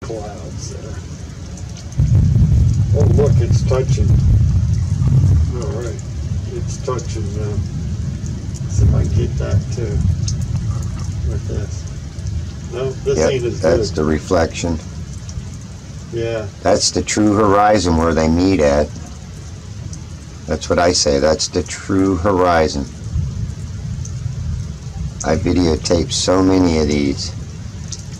clouds there. Oh look, it's touching. Alright, it's touching now. See if I can get that too. With this. No, this ain't as good. That's the reflection. Yeah. That's the true horizon where they meet at. That's what I say. That's the true horizon. I videotaped so many of these.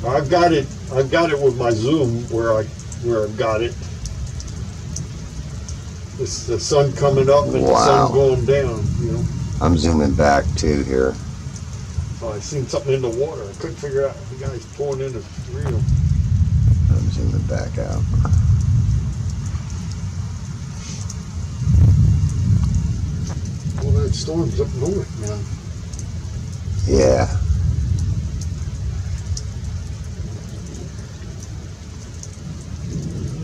I've got it with my zoom where I've got it. It's the sun coming up and the sun going down, you know. I'm zooming back too here. Oh, I seen something in the water. I couldn't figure out if the guy's pulling in a reel. I'm zooming back out. Well, that storm's up north now. Yeah.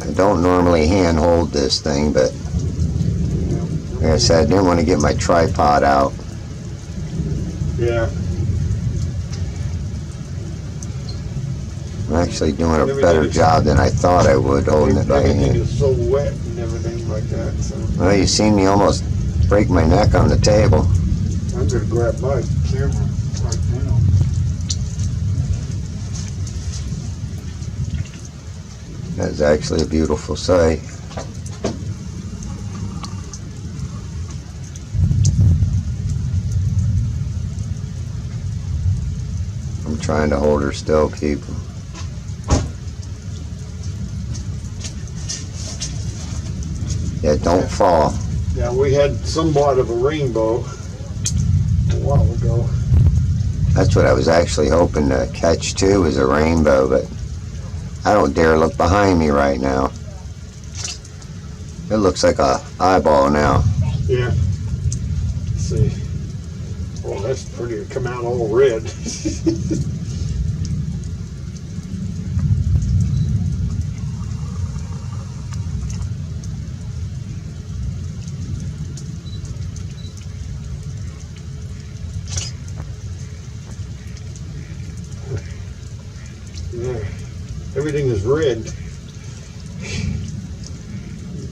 I don't normally hand hold this thing, but like I said, I didn't want to get my tripod out. Yeah. I'm actually doing a better job than I thought I would holding it by Everything hand. is so wet and everything like that. So Well, you seen me almost break my neck on the table. I'm gonna grab my camera right now. That's actually a beautiful sight. I'm trying to hold her still, people. Yeah, don't fall. Yeah, we had somewhat of a rainbow a while ago. That's what I was actually hoping to catch too, was a rainbow, but I don't dare look behind me right now. It looks like a eyeball now. Yeah. Let's see. Oh, that's pretty. It come out all red. Yeah. Everything is red.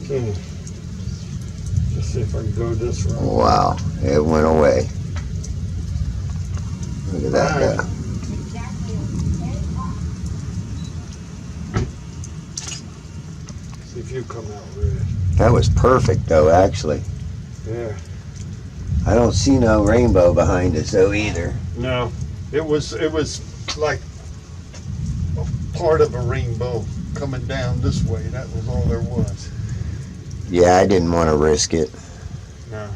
Okay. Let's see if I can go this route. Wow, it went away. Look at that guy. See if you come out red. That was perfect though, actually. Yeah. I don't see no rainbow behind us though either. No. It was like part of a rainbow coming down this way. That was all there was. Yeah, I didn't want to risk it. No.